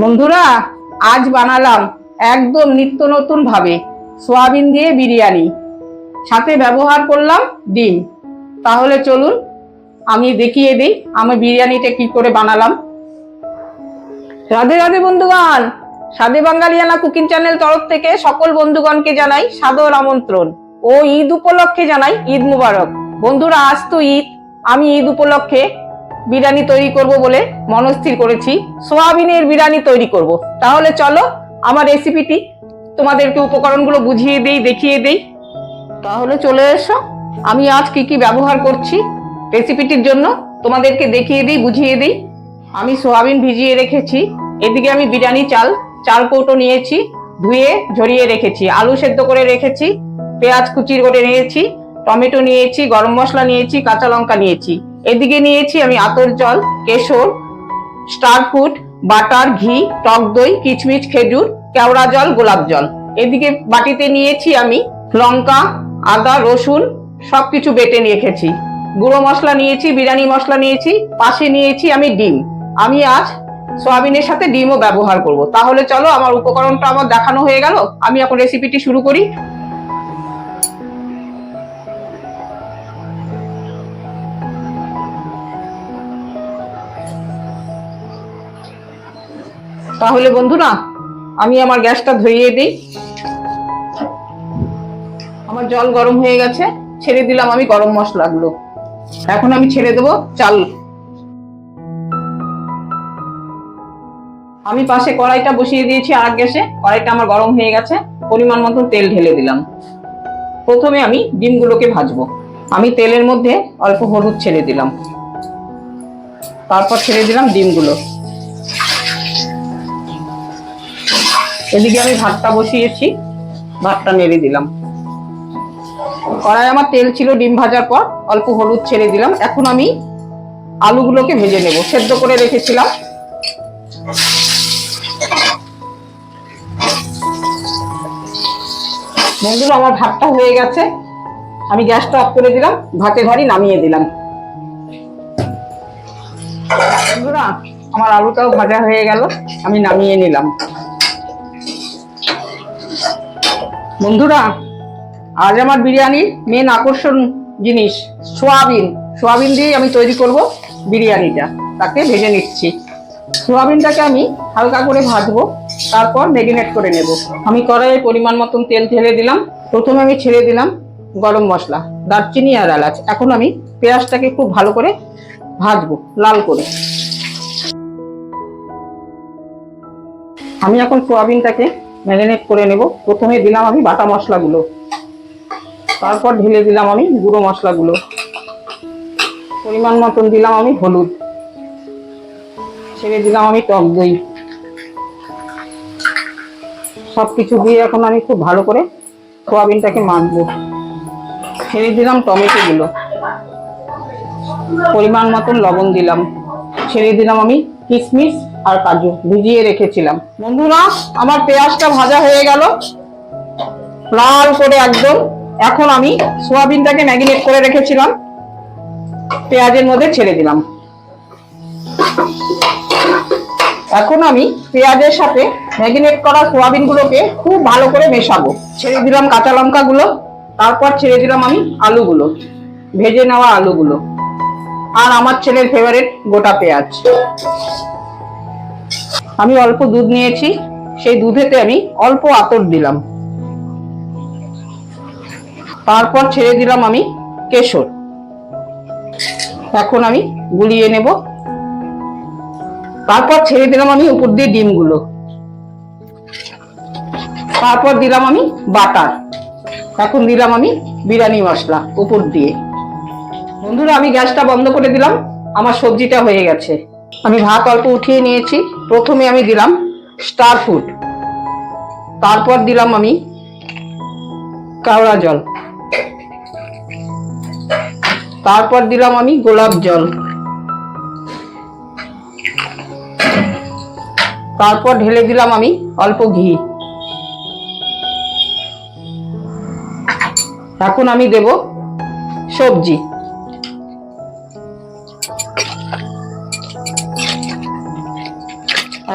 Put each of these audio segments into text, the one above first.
বন্ধুরা, আজ বানালাম একদম নিত্য নতুন ভাবে সোয়াবিন দিয়ে বিরিয়ানি। সাথে ব্যবহার করলাম ডিম। তাহলে চলুন আমি দেখিয়ে দিই আমি বিরিয়ানিটা কি করে বানালাম। রাধে রাধে বন্ধুগণ, সাধে বাঙালিয়ানা কুকিং চ্যানেল তরফ থেকে সকল বন্ধুগণকে জানাই সাদর আমন্ত্রণ ও ঈদ উপলক্ষে জানাই ঈদ মুবারক। বন্ধুরা, আজ তো ঈদ, আমি ঈদ উপলক্ষে বিরিয়ানি তৈরি করব বলে মনস্থির করেছি। সোয়াবিনের বিরিয়ানি তৈরি করব। তাহলে চলো আমার রেসিপিটি তোমাদেরকে উপকরণগুলো বুঝিয়ে দেই, দেখিয়ে দেই। তাহলে চলে এসো, আমি আজ কি কি ব্যবহার করছি রেসিপিটির জন্য তোমাদেরকে দেখিয়ে দিই, বুঝিয়ে দিই। আমি সোয়াবিন ভিজিয়ে রেখেছি। এদিকে আমি বিরিয়ানি চাল 4 কৌটো নিয়েছি, ধুয়ে ঝরিয়ে রেখেছি। আলু সেদ্ধ করে রেখেছি, পেঁয়াজ কুচি করে নিয়েছি, টমেটো নিয়েছি, গরম মশলা নিয়েছি, কাঁচা লঙ্কা নিয়েছি। এদিকে নিয়েছি আমি আতর জল, কেশর, স্টার ফ্রুট, বাটার, ঘি, টক দই, কিচমিচ, খেজুর, কেওড়া জল, গোলাপ জল। এদিকে বাটিতে নিয়েছি আমি লঙ্কা, আদা, রসুন সবকিছু বেটে রেখেছি। গুঁড়ো মশলা নিয়েছি, বিরিয়ানি মশলা নিয়েছি, পাশে নিয়েছি আমি ডিম। আমি আজ সয়াবিনের সাথে ডিমও ব্যবহার করব। তাহলে চলো, আমার উপকরণটা আমার দেখানো হয়ে গেল, আমি এখন রেসিপিটি শুরু করি। তাহলে বন্ধুরা, আমি আমার গ্যাসটা ধরিয়ে দিই। আমার জল গরম হয়ে গেছে, ছেড়ে দিলাম আমি গরম মশলাগুলো। এখন আমি ছেড়ে দেবো চাল। আমি পাশে কড়াইটা বসিয়ে দিয়েছি আর গ্যাসে। কড়াইটা আমার গরম হয়ে গেছে, পরিমাণ মতো তেল ঢেলে দিলাম। প্রথমে আমি ডিমগুলোকে ভাজবো। আমি তেলের মধ্যে অল্প হলুদ ছেড়ে দিলাম, তারপর ছেড়ে দিলাম ডিমগুলো। এদিকে আমি ভাতটা বসিয়েছি, ভাতটা নেড়ে দিলাম। কড়াই আমার তেল ছিল, ডিম ভাজার পর অল্প হলুদ ছেড়ে দিলাম। এখন আমি আলুগুলোকে ভেজে নেব, সেদ্ধ করে রেখেছিলাম। বন্ধুরা, আমার ভাতটা হয়ে গেছে, আমি গ্যাসটা অফ করে দিলাম, ভাতের হাঁড়ি নামিয়ে দিলাম। বন্ধুরা, আমার আলুটাও ভাজা হয়ে গেল, আমি নামিয়ে নিলাম। বন্ধুরা, আজ আমার বিরিয়ানির মেন আকর্ষণ জিনিস সোয়াবিন। সোয়াবিন দিয়ে আমি তৈরি করব বিরিয়ানিটা, তাকে ভেজে নিচ্ছি। সোয়াবিনটাকে আমি হালকা করে ভাজবো, তারপর ম্যারিনেট করে নেব। আমি কড়াইয়ে পরিমাণ মতন তেল ঢেলে দিলাম। প্রথমে আমি ছেড়ে দিলাম গরম মশলা, দারচিনি আর এলাচ। এখন আমি পেঁয়াজটাকে খুব ভালো করে ভাজবো, লাল করে। আমি এখন সোয়াবিনটাকে ম্যারিনেট করে নেব। প্রথমে দিলাম আমি বাটা মশলাগুলো, তারপর ঢেলে দিলাম আমি গুঁড়ো মশলাগুলো। পরিমাণ মতন দিলাম আমি হলুদ, ছেড়ে দিলাম আমি টক দই। সবকিছু দিয়ে এখন আমি খুব ভালো করে সোয়াবিনটাকে মাখবো। ছেড়ে দিলাম টমেটো গুলো, পরিমাণ মতন লবণ দিলাম, ছেড়ে দিলাম আমি কিশমিশ আর কাজু ভিজিয়ে রেখেছিলাম। বন্ধুরা, আমার পেঁয়াজটা ভাজা হয়ে গেল লাল করে একদম। এখন আমি সোয়াবিনটাকে ম্যারিনেট করে রেখেছিলাম পেঁয়াজের মধ্যে ছেড়ে দিলাম। এখন আমি পেঁয়াজের সাথে ম্যারিনেট করা সোয়াবিন গুলোকে খুব ভালো করে মেশাবো। ছেড়ে দিলাম কাঁচা লঙ্কা গুলো, তারপর ছেড়ে দিলাম আমি আলুগুলো, ভেজে নেওয়া আলুগুলো, আর আমার ছেলের ফেভারিট গোটা পেঁয়াজ। আমি অল্প দুধ নিয়েছি, সেই দুধেতে আমি অল্প আতর দিলাম। তারপর ছেড়ে দিলাম আমি কেশর। এখন আমি গুলিয়ে নেব। তারপর ছেড়ে দিলাম আমি উপর দিয়ে ডিমগুলো। তারপর দিলাম আমি বাটার। এখন দিলাম আমি বিরিয়ানি মশলা উপর দিয়ে। বন্ধুরা, আমি গ্যাসটা বন্ধ করে দিলাম, আমার সবজিটা হয়ে গেছে। আমি ভাত অল্প উঠিয়ে নিয়েছি। প্রথমে আমি দিলাম স্টার ফ্রুট, তারপর দিলাম আমি কেওড়া জল, তারপর দিলাম আমি গোলাপ জল, তারপর ঢেলে দিলাম আমি অল্প ঘি। এখন আমি দেব সবজি।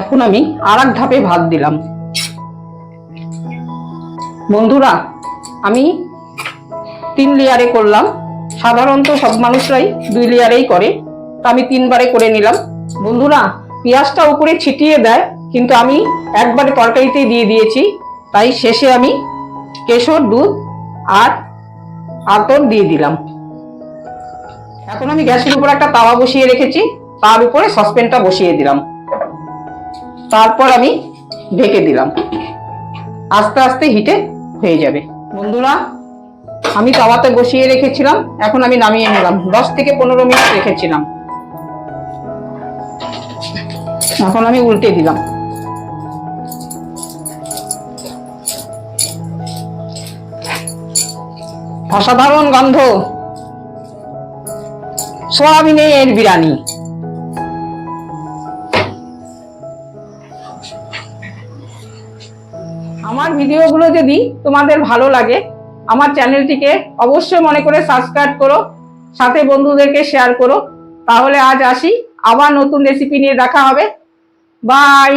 এখন আমি আর এক ধাপে ভাত দিলাম। বন্ধুরা, আমি 3 লেয়ারে করলাম। সাধারণত সব মানুষরাই 2 লেয়ারেই করে, তা আমি 3 বারে করে নিলাম। বন্ধুরা, পেঁয়াজটা উপরে ছিটিয়ে দেয়, কিন্তু আমি একবারে তরকারিতেই দিয়ে দিয়েছি। তাই শেষে আমি কেশর দুধ আর আতর দিয়ে দিলাম। এখন আমি গ্যাসের উপর একটা তাওয়া বসিয়ে রেখেছি, তার উপরে সসপ্যানটা বসিয়ে দিলাম। তারপর আমি ঢেকে দিলাম, আস্তে আস্তে হিটে হয়ে যাবে। বন্ধুরা, আমি তাওয়াতে বসিয়ে রেখেছিলাম, এখন আমি নামিয়ে নিলাম। 10 থেকে 15 মিনিট রেখেছিলাম। এখন আমি উল্টে দিলাম। অসাধারণ গন্ধ, সোয়াবিনের বিরিয়ানি। আমার ভিডিওগুলো যদি তোমাদের ভালো লাগে, আমার চ্যানেলটিকে অবশ্যই মনে করে সাবস্ক্রাইব করো, সাথে বন্ধুদেরকে শেয়ার করো। তাহলে আজ আসি, আবার নতুন রেসিপি নিয়ে দেখা হবে। বাই।